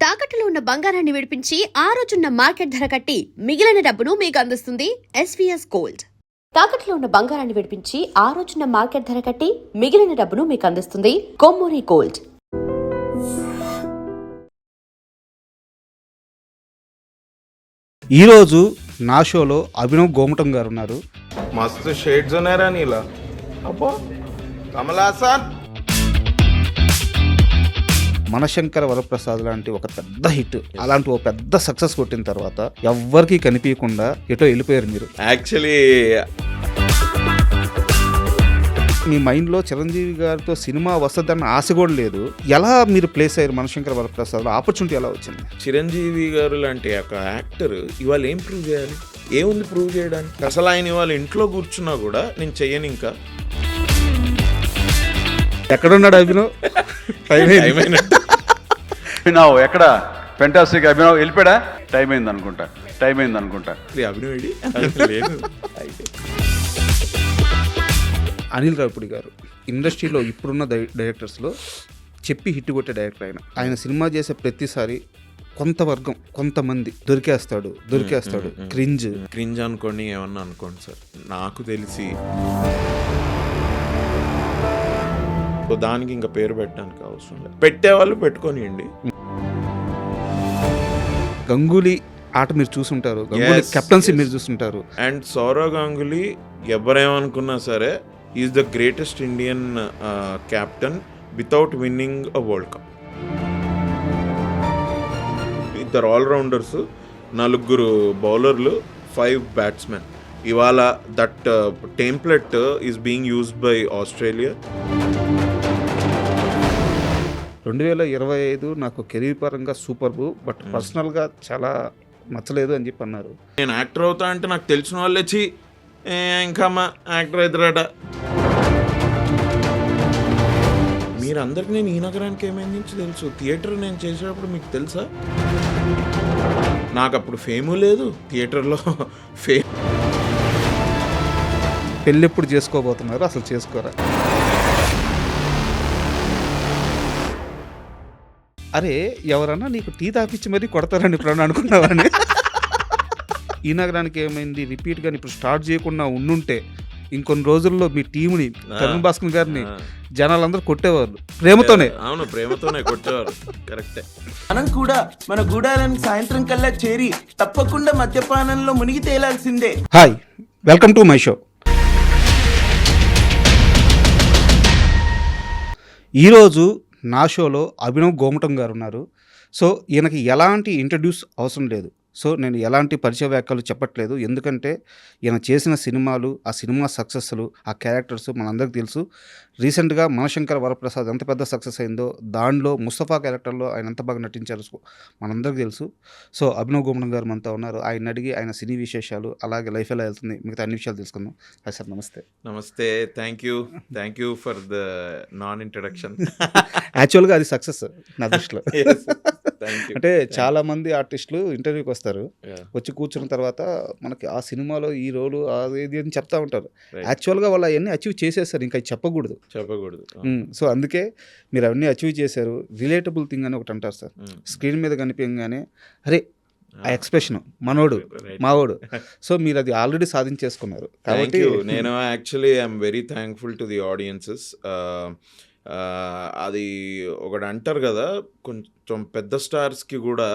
తాకట్టులో ఉన్న బంగారాన్ని విడిపించి ఆ రోజున్న మార్కెట్ ధర కట్టి మిగిలిన డబ్బును మీకు అందిస్తుంది ఎస్వీఎస్ గోల్డ్. తాకట్టులో ఉన్న బంగారాన్ని విడిపించి ఆ రోజున్న మార్కెట్ ధర కట్టి మిగిలిన డబ్బును మీకు అందిస్తుంది కొమ్మూరి గోల్డ్. ఈరోజు నా షోలో అభినవ్ గోమటం గారు ఉన్నారు. मस्त शेड्स ఉన్నారా నీలా అబ్బో కమలాసన్ మనశంకర వరప్రసాద్ లాంటి ఒక పెద్ద హిట్, అలాంటి ఒక పెద్ద సక్సెస్ కొట్టిన తర్వాత ఎవ్వరికి కనిపించకుండా ఎటో వెళ్ళిపోయారు మీరు. యాక్చువల్లీ మీ మైండ్లో చిరంజీవి గారితో సినిమా వస్తుందన్న ఆశ కూడా లేదు. ఎలా మీరు ప్లేస్ అయ్యారు మనశంకర వరప్రసాద్? ఆపర్చునిటీ ఎలా వచ్చింది? చిరంజీవి గారు లాంటి ఒక యాక్టర్ ఇవాళ ఏం ప్రూవ్ చేయాలి? ఏముంది ప్రూవ్ చేయడానికి? అసలు ఆయన ఇవాళ ఇంట్లో కూర్చున్నా కూడా నేను చెయ్యను. ఇంకా ఎక్కడున్నాడు అభినవ్? అభినవ్ ఎక్కడ? ఫెంటాస్టిక్ అభినవ్ వెళ్ళిపోయాడా? టైం అయింది అనుకుంటా. అభినయుడి లేదు. అనిల్ రావిపూడి గారు ఇండస్ట్రీలో ఇప్పుడున్న డైరెక్టర్స్లో చెప్పి హిట్ కొట్టే డైరెక్టర్. ఆయన సినిమా చేసే ప్రతిసారి కొంతమంది దొరికేస్తాడు. క్రింజ్ అనుకోండి, ఏమన్నా అనుకోండి సార్. నాకు తెలిసి దానికి ఇంకా పేరు పెట్టడానికి అవసరం లేదు. పెట్టేవాళ్ళు పెట్టుకోనియండి. గంగూలీ ఆట మీరు చూసుంటారు, గంగూలీ కెప్టెన్సీ మీరు చూసుంటారు. అండ్ సౌరవ్ గంగూలీ ఎవరేమనుకున్నా సరే is the greatest Indian captain without winnowing a world cup. ఇద్దరు ఆల్రౌండర్స్, 4 బౌలర్లు, 5 బ్యాట్స్మెన్. ఇవాళ that template is being used by Australia. 2025 నాకు కెరీర్ పరంగా సూపర్, బట్ పర్సనల్గా చాలా నచ్చలేదు అని చెప్పి అన్నారు. నేను యాక్టర్ అవుతా అంటే నాకు తెలిసిన వాళ్ళే వచ్చి ఇంకా మా యాక్టర్ అవుతారట. మీరందరికీ నేను ఈ నగరానికి ఏమైంది నుంచి తెలుసు. థియేటర్ నేను చేసేటప్పుడు మీకు తెలుసా? నాకు అప్పుడు ఫేము లేదు థియేటర్లో. పెళ్ళి ఎప్పుడు చేసుకోబోతున్నారు? అసలు చేసుకోరా? అరే ఎవరన్నా నీకు టీ తాపించి మరీ కొడతారని ఇప్పుడు అనుకున్నావని. ఈ నగరానికి ఏమైంది రిపీట్గా ఇప్పుడు స్టార్ట్ చేయకుండా ఉండుంటే ఇంకొన్ని రోజుల్లో మీ టీంని, తరుణ్ భాస్కర్ గారిని జనాలందరూ కొట్టేవారు ప్రేమతోనే. అవును, ప్రేమతోనే కొట్టేవారు. కరెక్టే. మనం కూడా మన గూడాలను సాయంత్రం కల్లా చేరి తప్పకుండా మద్యపానంలో మునిగి తేలాల్సిందే. Hi, welcome to my show. ఈరోజు నా షోలో అభినవ్ గోమటం గారు ఉన్నారు. సో ఈయనకి ఎలాంటి ఇంట్రడ్యూస్ అవసరం లేదు. సో నేను ఎలాంటి పరిచయ వ్యాఖ్యలు చెప్పట్లేదు, ఎందుకంటే ఈయన చేసిన సినిమాలు, ఆ సినిమా సక్సెస్లు, ఆ క్యారెక్టర్స్ మనందరికీ తెలుసు. రీసెంట్గా మనశంకర వరప్రసాద్ ఎంత పెద్ద సక్సెస్ అయిందో, దానిలో ముస్తఫా క్యారెక్టర్లో ఆయన ఎంత బాగా నటించారు మనందరికీ తెలుసు. సో అభినవ్ గోమటం గారు మనతో ఉన్నారు. ఆయన అడిగి ఆయన సినీ విశేషాలు, అలాగే లైఫ్ ఎలా వెళ్తుంది, మిగతా అన్ని విషయాలు తెలుసుకుందాం. హాయ్ సార్, నమస్తే. నమస్తే. Thank you for the non introduction. యాక్చువల్గా అది సక్సెస్ నా దృష్టిలో. అంటే చాలా మంది ఆర్టిస్టులు ఇంటర్వ్యూకి వస్తారు, వచ్చి కూర్చున్న తర్వాత మనకి ఆ సినిమాలో ఈ రోలు అది అని చెప్తా ఉంటారు. యాక్చువల్గా వాళ్ళు అవన్నీ అచీవ్ చేసేస్తారు, ఇంకా చెప్పకూడదు. సో అందుకే మీరు అవన్నీ అచీవ్ చేశారు. రిలేటబుల్ థింగ్ అని ఒకటి అంటారు సార్, స్క్రీన్ మీద కనిపించగానే అరే ఆ ఎక్స్ప్రెషన్ మనోడు మావోడు. సో మీరు అది ఆల్రెడీ సాధించేసుకున్నారు కాబట్టి నేను actually I'm very thankful to the audiences. అది ఒకటి అంటారు కదా, కొంచెం పెద్ద స్టార్స్కి కూడా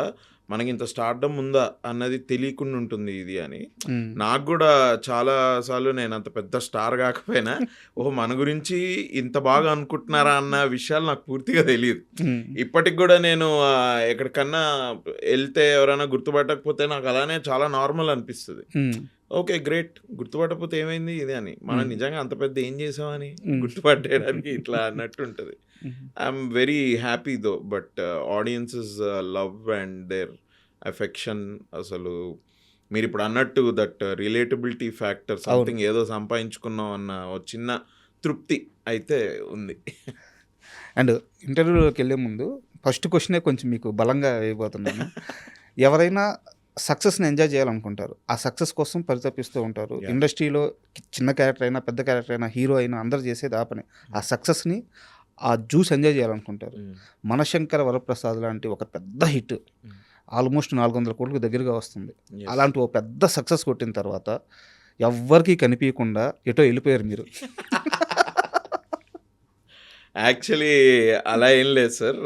మనకి ఇంత స్టార్డమ్ ఉందా అన్నది తెలియకుండా ఉంటుంది ఇది అని. నాకు కూడా చాలా సార్లు నేను అంత పెద్ద స్టార్ కాకపోయినా మన గురించి ఇంత బాగా అనుకుంటున్నారా అన్న విషయాలు నాకు పూర్తిగా తెలియదు. ఇప్పటికి కూడా నేను ఎక్కడికన్నా వెళ్తే ఎవరైనా గుర్తుపట్టకపోతే నాకు అలానే చాలా నార్మల్ అనిపిస్తుంది. ఓకే గ్రేట్, గుర్తుపట్టకపోతే ఏమైంది ఇది అని. మనం నిజంగా అంత పెద్ద ఏం చేసామని గుర్తుపట్టేయడానికి ఇట్లా అన్నట్టు ఉంటుంది. I'm very happy though, but audiences love and their affection. అసలు మీరు ఇప్పుడు అన్నట్టు దట్ రిలేటబిలిటీ ఫ్యాక్టర్, సంథింగ్ ఏదో సంపాదించుకున్నాం అన్న ఒక చిన్న తృప్తి అయితే ఉంది. అండ్ ఇంటర్వ్యూలోకి వెళ్ళే ముందు ఫస్ట్ క్వశ్చనే కొంచెం మీకు బలంగా అయిపోతున్నాను. ఎవరైనా సక్సెస్ని ఎంజాయ్ చేయాలనుకుంటారు, ఆ సక్సెస్ కోసం పరితపిస్తూ ఉంటారు. ఇండస్ట్రీలో చిన్న క్యారెక్టర్ అయినా, పెద్ద క్యారెక్టర్ అయినా, హీరో అయినా అందరూ చేసేది ఆ పని. ఆ సక్సెస్ని ఆ జ్యూస్ ఎంజాయ్ చేయాలనుకుంటారు. మనశంకర వరప్రసాద్ లాంటి ఒక పెద్ద హిట్ ఆల్మోస్ట్ 400 కోట్లకు దగ్గరగా వస్తుంది. అలాంటి ఓ పెద్ద సక్సెస్ కొట్టిన తర్వాత ఎవ్వరికీ కనిపించకుండా ఎటో వెళ్ళిపోయారు మీరు. యాక్చువల్లీ అలా ఏం లేదు sir.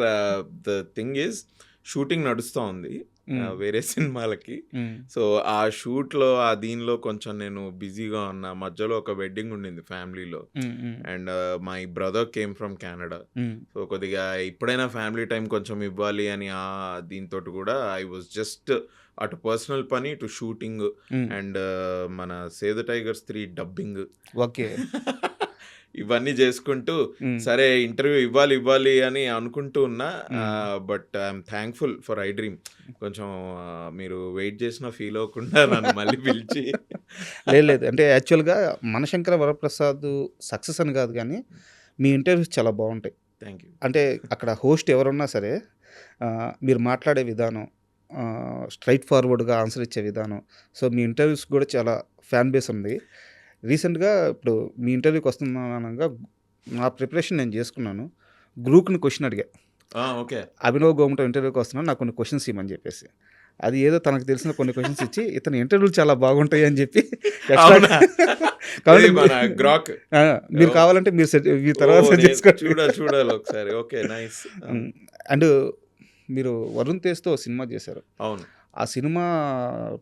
The thing is shooting నడుస్తూ ఉంది వేరే సినిమాలకి. సో ఆ షూట్లో ఆ దీనిలో కొంచెం నేను బిజీగా ఉన్నా. మధ్యలో ఒక వెడ్డింగ్ ఉండింది ఫ్యామిలీలో. And my brother came from Canada. So కొద్దిగా ఇప్పుడైనా ఫ్యామిలీ టైం కొంచెం ఇవ్వాలి అని ఆ దీంతో కూడా ఐ వాజ్ జస్ట్ అటు పర్సనల్ పని, ఇటు షూటింగ్ అండ్ మన save the tigers 3 dubbing okay. ఇవన్నీ చేసుకుంటూ సరే ఇంటర్వ్యూ ఇవ్వాలి అని అనుకుంటూ ఉన్నా. But I'm thankful for I dream. కొంచెం మీరు వెయిట్ చేసిన ఫీల్ అవ్వకుండా నన్ను మళ్ళీ పిలిచి. లేదు అంటే యాక్చువల్గా మనశంకర వరప్రసాద్ సక్సెస్ అని కాదు, కానీ మీ ఇంటర్వ్యూస్ చాలా బాగుంటాయి. Thank you. అంటే అక్కడ హోస్ట్ ఎవరున్నా సరే మీరు మాట్లాడే విధానం, స్ట్రైట్ ఫార్వర్డ్గా ఆన్సర్ ఇచ్చే విధానం, సో మీ ఇంటర్వ్యూస్ కూడా చాలా ఫ్యాన్ బేస్ ఉంది. రీసెంట్గా ఇప్పుడు మీ ఇంటర్వ్యూకి వస్తున్నానగా నా ప్రిపరేషన్ నేను చేసుకున్నాను. గ్రూప్ని క్వశ్చన్ అడిగా, ఓకే అభినవ్ గోమటం ఇంటర్వ్యూకి వస్తున్నాను, నాకు కొన్ని క్వశ్చన్స్ ఇవ్వమని చెప్పేసి. అది ఏదో తనకు తెలిసిన కొన్ని క్వశ్చన్స్ ఇచ్చి ఇతని ఇంటర్వ్యూలు చాలా బాగుంటాయి అని చెప్పి గ్రాక్ మీరు కావాలంటే మీరు తర్వాత సెట్ చేసుకోండి. చూడాలి ఒకసారి. Okay nice. అండ్ మీరు వరుణ్ తేజ్తో సినిమా చేశారు. అవును. ఆ సినిమా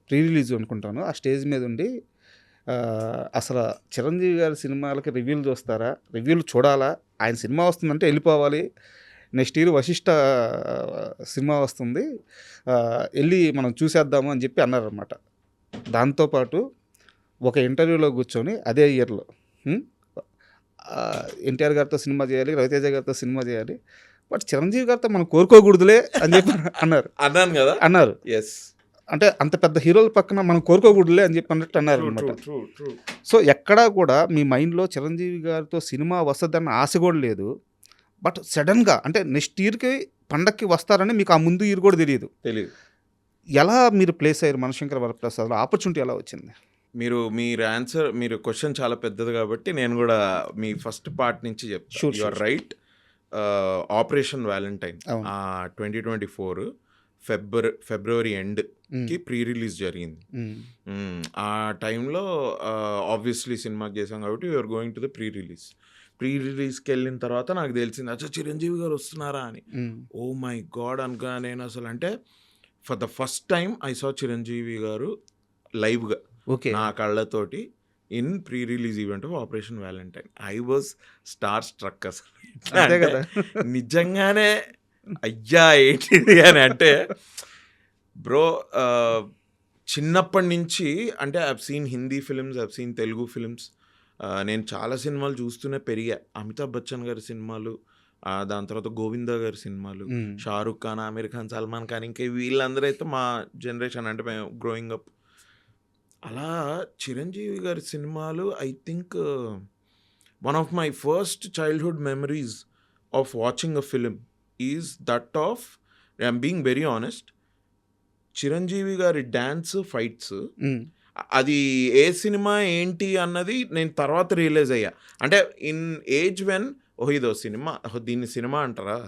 ప్రీ రిలీజ్ అనుకుంటాను. ఆ స్టేజ్ మీద ఉండి అసలు చిరంజీవి గారి సినిమాలకి రివ్యూలు చూస్తారా, రివ్యూలు చూడాలా, ఆయన సినిమా వస్తుందంటే వెళ్ళిపోవాలి, నెక్స్ట్ ఇయర్ వశిష్ఠ సినిమా వస్తుంది వెళ్ళి మనం చూసేద్దాము అని చెప్పి అన్నారనమాట. దాంతోపాటు ఒక ఇంటర్వ్యూలో కూర్చొని అదే ఇయర్లో ఎన్టీఆర్ గారితో సినిమా చేయాలి, రవితేజ గారితో సినిమా చేయాలి, బట్ చిరంజీవి గారితో మనం కోరుకోకూడదులే అని చెప్పి అన్నాను కదా. అన్నారు. ఎస్, అంటే అంత పెద్ద హీరోల పక్కన మనం కోరుకోకూడదులే అని చెప్పి అన్నట్టు అన్నారు అనమాట. సో ఎక్కడా కూడా మీ మైండ్లో చిరంజీవి గారితో సినిమా వస్తుందన్న ఆశ కూడా లేదు. బట్ సడన్గా అంటే నెక్స్ట్ ఇయర్కి పండక్కి వస్తారని మీకు ఆ ముందు ఇయర్ కూడా తెలియదు. ఎలా మీరు ప్లేస్ అయ్యారు మనశంకర వరప్రసాద్లో? ఆపర్చునిటీ ఎలా వచ్చింది? మీరు క్వశ్చన్ చాలా పెద్దది కాబట్టి నేను కూడా మీ ఫస్ట్ పార్ట్ నుంచి చెప్తాను. You are right. Operation Valentine 2024 February ఎండ్కి ప్రీ రిలీజ్ జరిగింది. ఆ టైంలో ఆబ్వియస్లీ సినిమాకి చేసాం కాబట్టి you are going to the pre రిలీజ్కి వెళ్ళిన తర్వాత నాకు తెలిసింది అచ్చా చిరంజీవి గారు వస్తున్నారా అని. ఓ మై గాడ్ అనుకున్నా నేను అసలు. అంటే for the first time I saw Chiranjeevi గారు లైవ్గా నా కళ్ళతోటి in pre release event of Operation Valentine. I was star struck అసలు. నిజంగానే అయ్యా ఏంటిది అని. అంటే బ్రో చిన్నప్పటి నుంచి అంటే I've seen Hindi films, I've seen Telugu films. నేను చాలా సినిమాలు చూస్తూనే పెరిగా. అమితాబ్ బచ్చన్ గారి సినిమాలు, దాని తర్వాత గోవిందా గారి సినిమాలు, షారుఖ్ ఖాన్, ఆమిర్ ఖాన్, సల్మాన్ ఖాన్, ఇంకా వీళ్ళందరూ అయితే మా జనరేషన్ అంటే మేము గ్రోయింగ్ అప్. అలా చిరంజీవి గారి సినిమాలు I think one of my first childhood memories of watching a film is that of, I'm being very honest, Chiranjeevi గారి డ్యాన్స్ ఫైట్స్. అది ఏ సినిమా ఏంటి అన్నది నేను తర్వాత రియలైజ్ అయ్యా. అంటే ఇన్ ఏజ్ వెన్ ఇదో సినిమా, దీన్ని సినిమా అంటారా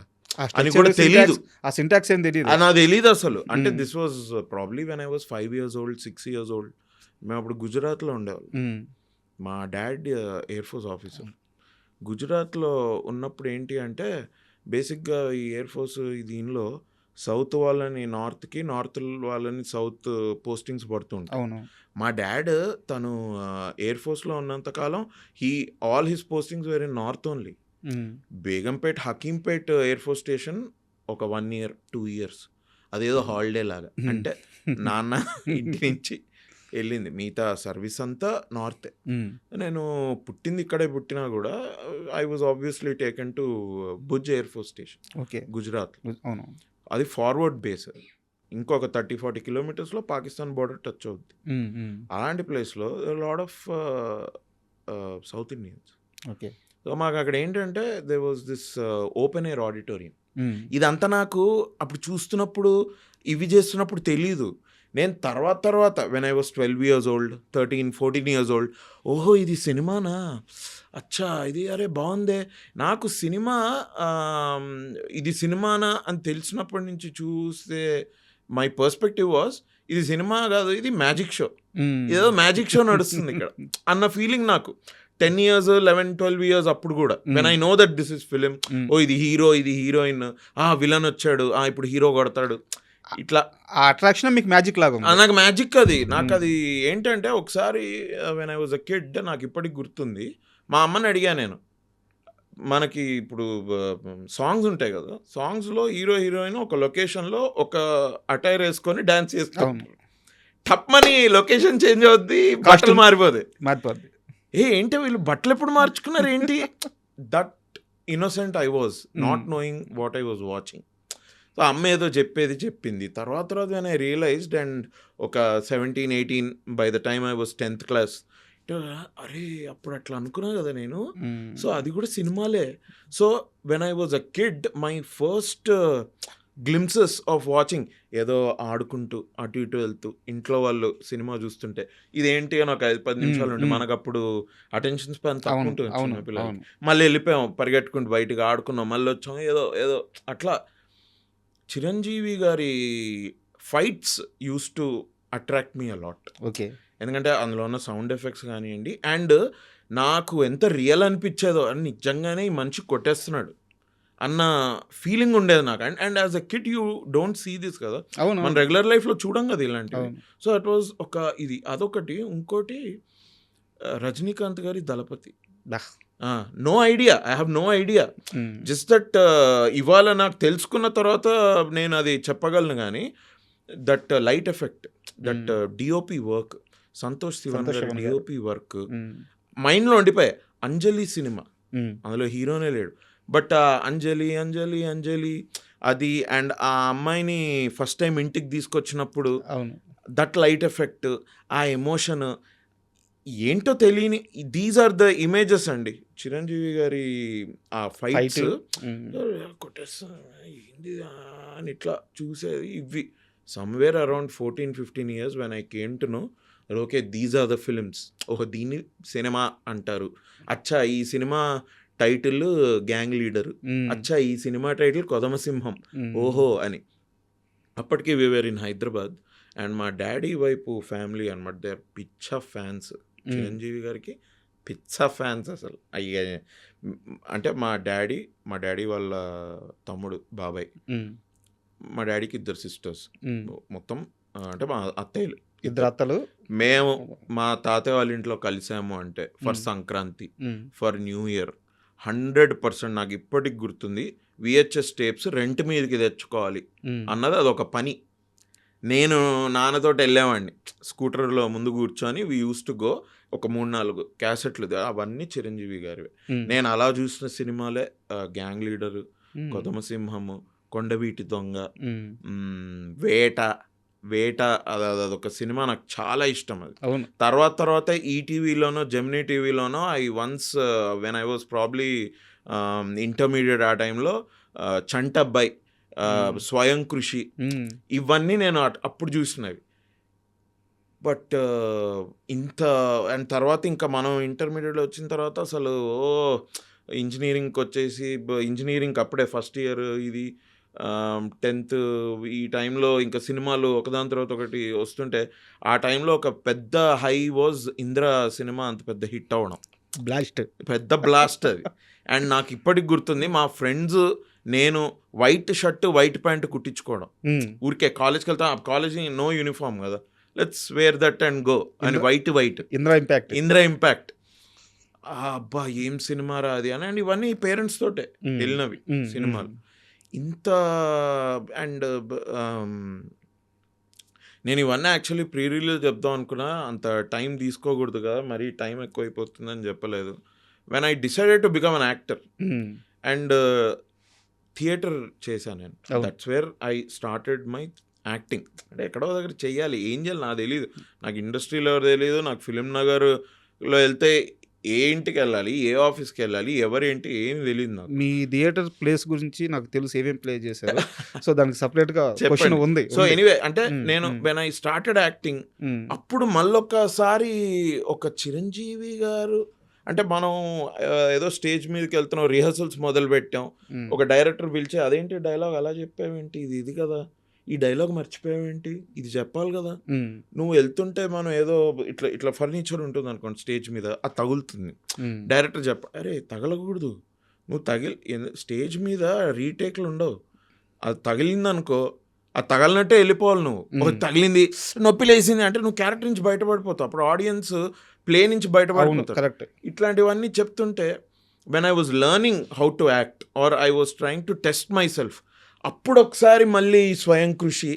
అని కూడా తెలీదు. ఆ సింటాక్స్ ఏం తెలియదు, నాకు తెలీదు అసలు. అంటే this was probably when I was 5 years old, 6 years old. మేము అప్పుడు గుజరాత్లో ఉండేవాళ్ళం. మా డాడ్ ఎయిర్ ఫోర్స్ ఆఫీసర్. గుజరాత్లో ఉన్నప్పుడు ఏంటి అంటే బేసిక్గా ఈ ఎయిర్ ఫోర్స్ దీనిలో సౌత్ వాళ్ళని నార్త్కి, నార్త్ వాళ్ళని సౌత్ పోస్టింగ్స్ పడుతుంటాయి. మా డాడ్ తను ఎయిర్ ఫోర్స్లో ఉన్నంతకాలం all his postings were in north only. Begumpet, Hakimpet air force station ఒక 1 year, 2 years అదేదో హాలిడే లాగా. అంటే నాన్న ఇంటి నుంచి వెళ్ళింది, మిగతా సర్వీస్ అంతా నార్తే. నేను పుట్టింది ఇక్కడే పుట్టినా కూడా I was obviously taken to Bhuj air force station, Gujarat. అది ఫార్వర్డ్ బేస్. ఇంకొక 30-40 kilometers పాకిస్తాన్ బోర్డర్ టచ్ అవుద్ది. అలాంటి ప్లేస్లో lot of south Indians. So మాకు అక్కడ ఏంటంటే they was this open air auditorium. ఇదంతా నాకు అప్పుడు చూస్తున్నప్పుడు ఇవి చేస్తున్నప్పుడు తెలీదు. నేను తర్వాత when I was 12 years old, 13-14 years old, ఓహో ఇది సినిమానా, అచ్చా ఇది అరే బాగుందే. నాకు సినిమా ఇది సినిమానా అని తెలిసినప్పటి నుంచి చూస్తే మై పర్స్పెక్టివ్ వాస్ ఇది సినిమా కాదు, ఇది మ్యాజిక్ షో, ఏదో మ్యాజిక్ షో నడుస్తుంది ఇక్కడ అన్న ఫీలింగ్ నాకు 10 years, 11, 12 years అప్పుడు కూడా. When I know that this is film, ఓ ఇది హీరో, ఇది హీరోయిన్, విలన్ వచ్చాడు, ఇప్పుడు హీరో కొడతాడు, ఇట్లా ఆ అట్రాక్షన్ మీకు మ్యాజిక్ లాగా ఉంది. నాకు మ్యాజిక్ అది. నాకు అది ఏంటంటే ఒకసారి when I was a kid, నాకు ఇప్పటికి గుర్తుంది, మా అమ్మని అడిగా నేను, మనకి ఇప్పుడు సాంగ్స్ ఉంటాయి కదా, సాంగ్స్లో హీరో హీరోయిన్ ఒక లొకేషన్లో ఒక అటైర్ వేసుకొని డాన్స్ చేస్తాం, టప్మని లొకేషన్ చేంజ్ అవుద్ది, బట్టలు మారిపోద్ది. ఏంటి వీళ్ళు బట్టలు ఎప్పుడు మార్చుకున్నారు ఏంటి? That innocent I was, not knowing what I was watching. So అమ్మ ఏదో చెప్పింది. తర్వాత వెన్ ఐ రియలైజ్డ్, అండ్ ఒక 17-18 by the time I was 10th class, అరే అప్పుడు అట్లా అనుకున్నా కదా నేను, సో అది కూడా సినిమాలే. So when I was a kid, my first glimpses of watching, ఏదో ఆడుకుంటూ అటు ఇటు వెళ్తూ ఇంట్లో వాళ్ళు సినిమా చూస్తుంటే ఇదేంటి అని ఒక 5-10 నిమిషాలు ఉండి, మనకు అప్పుడు అటెన్షన్ స్పాన్ తక్కువ ఉంటుంది చిన్న పిల్లలు, మళ్ళీ వెళ్ళిపోయాం పరిగెట్టుకుంటూ బయటకు ఆడుకున్నాం, మళ్ళీ వచ్చాం, ఏదో అట్లా. చిరంజీవి గారి fights use to attract me a lot. Okay, ఎందుకంటే అందులో ఉన్న సౌండ్ ఎఫెక్ట్స్ కానివ్వండి, అండ్ నాకు ఎంత రియల్ అనిపించేదో, అని నిజంగానే ఈ మనిషి కొట్టేస్తున్నాడు అన్న ఫీలింగ్ ఉండేది నాకు. And as a kid you don't see this కదా, మన రెగ్యులర్ లైఫ్లో చూడం కదా ఇలాంటివి. సో ఇట్ వాజ్ అదొకటి. ఇంకోటి రజనీకాంత్ గారి Thalapathi, no idea, I have no idea, just that ఇవాళ నాకు తెలుసుకున్న తర్వాత నేను అది చెప్పగలను. కానీ that light effect, that DOP work, Santosh Sivan గారి డిఓపి వర్క్ మైండ్లో ఉండిపోయాయి. అంజలి సినిమా, అందులో హీరోనే లేడు, బట్ అంజలి అది, అండ్ ఆ అమ్మాయిని ఫస్ట్ టైం ఇంటికి తీసుకొచ్చినప్పుడు దట్ లైట్ ఎఫెక్ట్, ఆ ఎమోషన్ ఏంటో తెలియని, దీస్ ఆర్ ద ఇమేజెస్ అండి. చిరంజీవి గారి ఆ ఫైట్స్ కొట్టేస్తా ఏంది అని ఇట్లా చూసేది. ఇవి somewhere around 14-15 years when I came to know, okay these are the films, దీన్ని సినిమా అంటారు, అచ్చా ఈ సినిమా టైటిల్ గ్యాంగ్ లీడర్, అచ్చా ఈ సినిమా టైటిల్ కొదమసింహం, ఓహో అని. అప్పటికి వి వర్ ఇన్ హైదరాబాద్, అండ్ మా డాడీ వైపు ఫ్యామిలీ అనమాట, దే ఆర్ పిచ్చ ఫ్యాన్స్ చిరంజీవి గారికి, పిచ్చ ఫ్యాన్స్ అసలు. అంటే మా డాడీ వాళ్ళ తమ్ముడు బాబాయ్, మా డాడీకి 2 sisters, మొత్తం అంటే మా అత్తయ్యలు 2 అత్తలు. మేము మా తాతయ్య వాళ్ళ ఇంట్లో కలిసాము అంటే for Sankranti, for new year, 100% నాకు ఇప్పటికి గుర్తుంది. VHS టేప్స్ రెంట్ మీదకి తెచ్చుకోవాలి అన్నది అదొక పని. నేను నాన్నతోటి వెళ్ళేవాడిని స్కూటర్లో ముందు కూర్చొని, వి యూస్ టు గో, ఒక 3-4 క్యాసెట్లు, అవన్నీ చిరంజీవి గారివే. నేను అలా చూసిన సినిమాలే గ్యాంగ్ లీడరు, కొదమసింహము, కొండవీటి దొంగ, వేట అదొక సినిమా నాకు చాలా ఇష్టం. అది తర్వాత ఈటీవీలోనో జెమినీ టీవీలోనో I once when I was probably intermediate, ఆ టైంలో చంటబ్బాయి, స్వయం కృషి, ఇవన్నీ నేను అప్పుడు చూసినవి. బట్ అండ్ తర్వాత ఇంకా మనం ఇంటర్మీడియట్లో వచ్చిన తర్వాత అసలు ఇంజనీరింగ్కి వచ్చేసి, ఇంజనీరింగ్ అప్పుడే ఫస్ట్ ఇయర్, ఇది 10th, ఈ టైంలో ఇంకా సినిమాలు ఒకదాని తర్వాత ఒకటి వస్తుంటే, ఆ టైంలో ఒక పెద్ద హై వాజ్ ఇంద్ర సినిమా, అంత పెద్ద హిట్ అవ్వడం, పెద్ద బ్లాస్ట్ అది. అండ్ నాకు ఇప్పటికి గుర్తుంది, మా ఫ్రెండ్స్ నేను వైట్ షర్ట్ వైట్ ప్యాంట్ కుట్టించుకోవడం, ఊరికే కాలేజ్కి వెళ్తా, కాలేజ్ నో యూనిఫామ్ కదా, let's wear that and go అని, వైట్ ఇంద్ర ఇంపాక్ట్, అబ్బా ఏం సినిమా రా అది అని. అండ్ ఇవన్నీ పేరెంట్స్ తోటే వెళ్ళినవి సినిమాలు. ఇంత అండ్ నేను ఇవన్నీ యాక్చువల్లీ ప్రీ రిలీజ్ చెప్దాం అనుకున్నా, అంత టైం తీసుకోకూడదు కదా, మరీ టైం ఎక్కువైపోతుందని చెప్పలేదు. When I decided to become an actor, and theatre చేశాను నేను, that's where I started my acting. అంటే ఎక్కడో దగ్గర చెయ్యాలి, ఏం చేయాలి నాకు తెలియదు, నాకు ఇండస్ట్రీలో ఎవరు తెలియదు, నాకు ఫిలిం నగర్లో వెళ్తే ఏ ఇంటికి వెళ్ళాలి, ఏ ఆఫీస్కి వెళ్ళాలి, ఎవరేంటి ఏమి తెలియదు నాకు. మీ థియేటర్ ప్లేస్ గురించి నాకు తెలుసు ఏమేమి ప్లే చేశారు. సో దానికి సపరేట్గా క్వశ్చన్ ఉంది. సో ఎనీవే అంటే నేను వెన్ ఐ స్టార్టెడ్ యాక్టింగ్ అప్పుడు మళ్ళొక్కసారి ఒక చిరంజీవి గారు అంటే మనం ఏదో స్టేజ్ మీదకి వెళ్తున్నాం, రిహర్సల్స్ మొదలు పెట్టాం, ఒక డైరెక్టర్ పిలిచి అదేంటి డైలాగ్ అలా చెప్పావేంటి, ఇది కదా ఈ డైలాగ్ మర్చిపోయావేంటి, ఇది చెప్పాలి కదా, నువ్వు వెళ్తుంటే మనం ఏదో ఇట్లా ఇట్లా ఫర్నిచర్ ఉంటుంది అనుకోండి స్టేజ్ మీద, అది తగులుతుంది, డైరెక్టర్ అరే తగలకూడదు, నువ్వు స్టేజ్ మీద రీటేక్లు ఉండవు, అది తగిలిందనుకో అది తగలినట్టే వెళ్ళిపోవాలి, నువ్వు తగిలింది నొప్పి లేసింది అంటే నువ్వు క్యారెక్టర్ నుంచి బయటపడిపోతావు, అప్పుడు ఆడియన్స్ ప్లే నుంచి బయటపడిపోతారు. కరెక్ట్. ఇట్లాంటివన్నీ చెప్తుంటే when I was learning how to act or I was trying to test myself, అప్పుడు ఒకసారి మళ్ళీ స్వయం కృషి,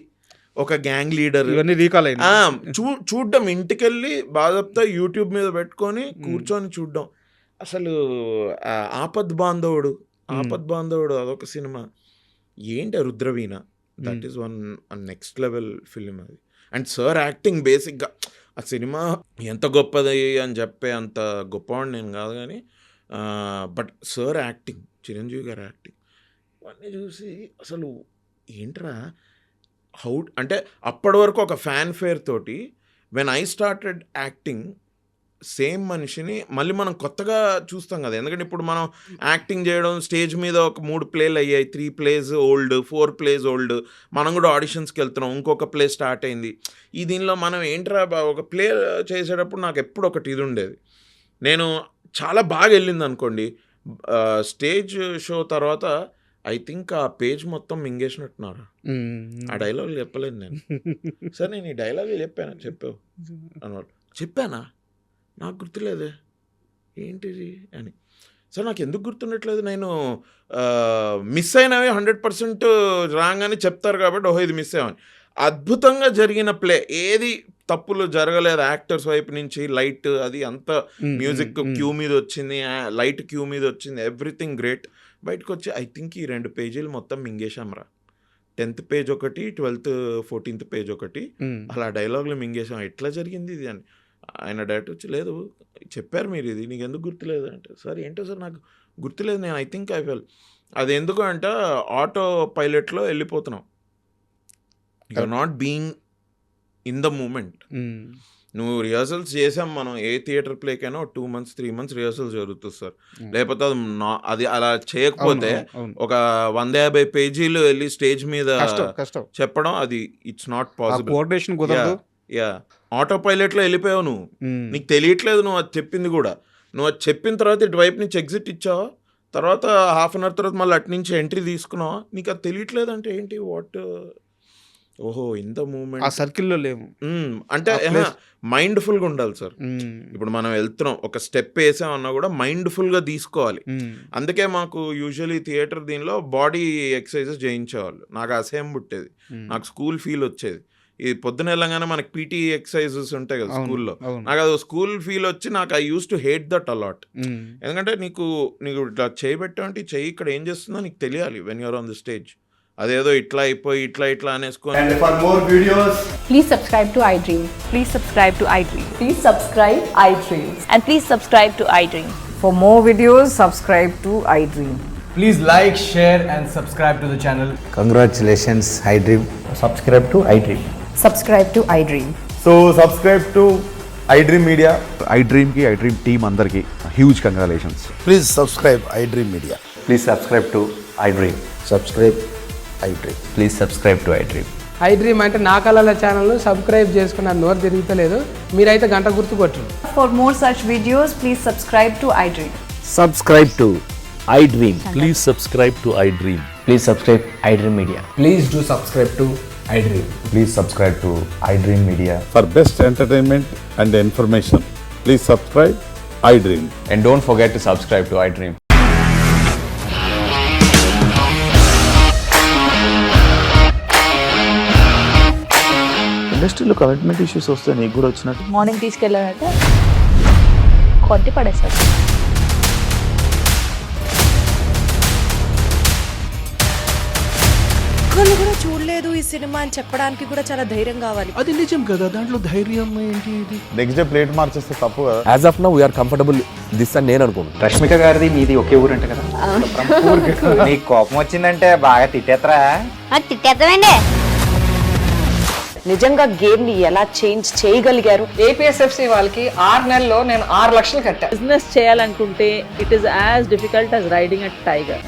ఒక గ్యాంగ్ లీడర్ ఇవన్నీ రీకాల్ అయినా చూడ్డం, ఇంటికెళ్ళి బాధప్తా యూట్యూబ్ మీద పెట్టుకొని కూర్చొని చూడ్డం. అసలు ఆపద్ బాంధవుడు అదొక సినిమా, ఏంటి Rudraveena, that is one next level film అది. అండ్ సార్ యాక్టింగ్ బేసిక్గా ఆ సినిమా ఎంత గొప్పది అని చెప్పే అంత గొప్పవాడు నేను కాదు కానీ, బట్ సార్ యాక్టింగ్, చిరంజీవి గారు యాక్టింగ్ ఇవన్నీ చూసి అసలు ఏంట్రా అంటే అప్పటి వరకు ఒక ఫ్యాన్ ఫేర్ తోటి when I started acting same మనిషిని మళ్ళీ మనం కొత్తగా చూస్తాం కదా, ఎందుకంటే ఇప్పుడు మనం యాక్టింగ్ చేయడం స్టేజ్ మీద ఒక 3 ప్లేలు అయ్యాయి, 3 ప్లేస్ ఓల్డ్, 4 ప్లేస్ ఓల్డ్, మనం కూడా ఆడిషన్స్కి వెళ్తున్నాం, ఇంకొక ప్లే స్టార్ట్ అయింది. ఈ దీనిలో మనం ఏంట్రా ఒక ప్లే చేసేటప్పుడు నాకు ఎప్పుడు ఒకటి ఇది ఉండేది, నేను చాలా బాగా వెళ్ళింది అనుకోండి స్టేజ్ షో తర్వాత ఐ థింక్ ఆ పేజ్ మొత్తం మింగేసినట్టున్నారు, ఆ డైలాగులు చెప్పలేదు నేను, సార్ నేను ఈ డైలాగులు చెప్పావు అన్నవాళ్ళు, చెప్పానా నాకు గుర్తులేదే ఏంటిది అని, సార్ నాకు ఎందుకు గుర్తుండట్లేదు, నేను మిస్ అయినవి 100% రాగానే చెప్తారు కాబట్టి ఓహో ఇది మిస్ అయ్యామని. అద్భుతంగా జరిగిన ప్లే, ఏది తప్పులు జరగలేదు యాక్టర్స్ వైపు నుంచి, లైట్ అది అంత మ్యూజిక్ క్యూ మీద వచ్చింది, లైట్ క్యూ మీద వచ్చింది, ఎవ్రీథింగ్ గ్రేట్. బయటకు వచ్చి ఐ థింక్ ఈ 2 పేజీలు మొత్తం మింగేశాంరా, 10th పేజ్ ఒకటి, 12th 14th పేజ్ ఒకటి, అలా డైలాగులు మింగేశాం, ఎట్లా జరిగింది ఇది అని. ఆయన డైరెక్ట్ వచ్చి లేదు చెప్పారు మీరు ఇది నీకు ఎందుకు గుర్తులేదు అంటే, సార్ ఏంటో సార్ నాకు గుర్తులేదు, నేను ఐ థింక్ ఐ ఫెల్ అది ఎందుకు అంటే ఆటో పైలట్లో వెళ్ళిపోతున్నాం, you are not being in the moment. నువ్వు రిహర్సల్స్ చేసాం మనం, ఏ థియేటర్ ప్లేకైనా 2 months 3 months రిహర్సల్స్ జరుగుతుంది సార్, లేకపోతే అది అలా చేయకపోతే ఒక 150 పేజీలు వెళ్ళి స్టేజ్ మీద చెప్పడం అది ఇట్స్ నాట్ పాసిబుల్. యా ఆటో పైలట్లో వెళ్ళిపోయావు నువ్వు, నీకు తెలియట్లేదు నువ్వు అది చెప్పింది కూడా, నువ్వు అది చెప్పిన తర్వాత ఇటువైపు నుంచి ఎగ్జిట్ ఇచ్చావా, తర్వాత హాఫ్ అన్ అవర్ తర్వాత మళ్ళీ అటు నుంచి ఎంట్రీ తీసుకున్నావా, నీకు అది తెలియట్లేదు అంటే ఏంటి వాట్, ఓహో ఇంత మూమెంట్ ఆ సర్కిల్లో లేము అంటే మైండ్ఫుల్గా ఉండాలి సార్. ఇప్పుడు మనం వెళ్తున్నాం ఒక స్టెప్ వేసామన్నా కూడా మైండ్ఫుల్గా తీసుకోవాలి. అందుకే మాకు యూజువలీ థియేటర్ దీనిలో బాడీ ఎక్సర్సైజెస్ చేయించేవాళ్ళు, నాకు అసహ్యం పుట్టేది, నాకు స్కూల్ ఫీల్ వచ్చేది. ఈ పొద్దున వెళ్ళగానే మనకి పీటీ ఎక్సర్సైజెస్ ఉంటాయి కదా స్కూల్లో, నాకు అది స్కూల్ ఫీల్ వచ్చి నాకు I use to hate that a lot. ఎందుకంటే నీకు ఇట్లా చేయి పెట్టామంటే ఈ చెయ్యి ఇక్కడ ఏం చేస్తుందో నీకు తెలియాలి when you're on the stage, అదేదో ఇట్లా అయిపోయి ఇట్లా అనేసుకొని. And for more videos, please subscribe to iDream. Please subscribe to iDream. Please subscribe iDream. And please subscribe to iDream. For more videos, subscribe to iDream. please like, share and subscribe to the channel. Congratulations, iDream. Subscribe to iDream. Subscribe to iDream. So subscribe to iDream Media. iDream ki iDream team andarki huge congratulations. Please subscribe iDream Media. Please subscribe to iDream. Subscribe iDream. Please subscribe to iDream. iDream అంటే నా కళల channel subscribe చేసుకున్న నోరు తిరుగుతలేదు, మీరైతే గంట గుర్తు కొట్టండి. For more such videos, please subscribe to iDream. Subscribe to iDream. Please subscribe to iDream. Please subscribe iDream Media. Please do subscribe to iDream. Please subscribe to iDream Media. For best entertainment and information, please subscribe iDream. And don't forget to subscribe to iDream. ఇండస్ట్రీలో commitment issues వస్తే నీకు కూడా వచ్చినట్టు morning తీసుకెళ్ళాలంటే కొట్టి పడేసాడు. ఒక్కళ్ళు కూడా చూడలేదు. చూడలేదు ఈ సినిమా అని చెప్పడానికి కూడా చాలా ధైర్యం కావాలి. అది నిజం కదా, దాంట్లో ధైర్యం ఏంటి? ఇది నెక్స్ట్ డే ప్లేట్ మార్చేస్తే తప్పు కదా. As of now we're comfortable this అని నేను అనుకుంటున్నాను. రష్మిక గారిది మీది ఒకే ఊరు అంట కదా. నీకు కోపం వచ్చిందంటే బాగా తిట్టేత్తరా? తిట్టేద్దామండి. నిజంగా గేమ్ ని ఎలా చేంజ్ చేయగలిగారు? ఏపీఎస్ఎఫ్సి వాళ్ళకి 6 నెలల్లో నేను 6 లక్షలు కట్టా. బిజినెస్ చేయాలనుకుంటే it is as difficult as riding a tiger.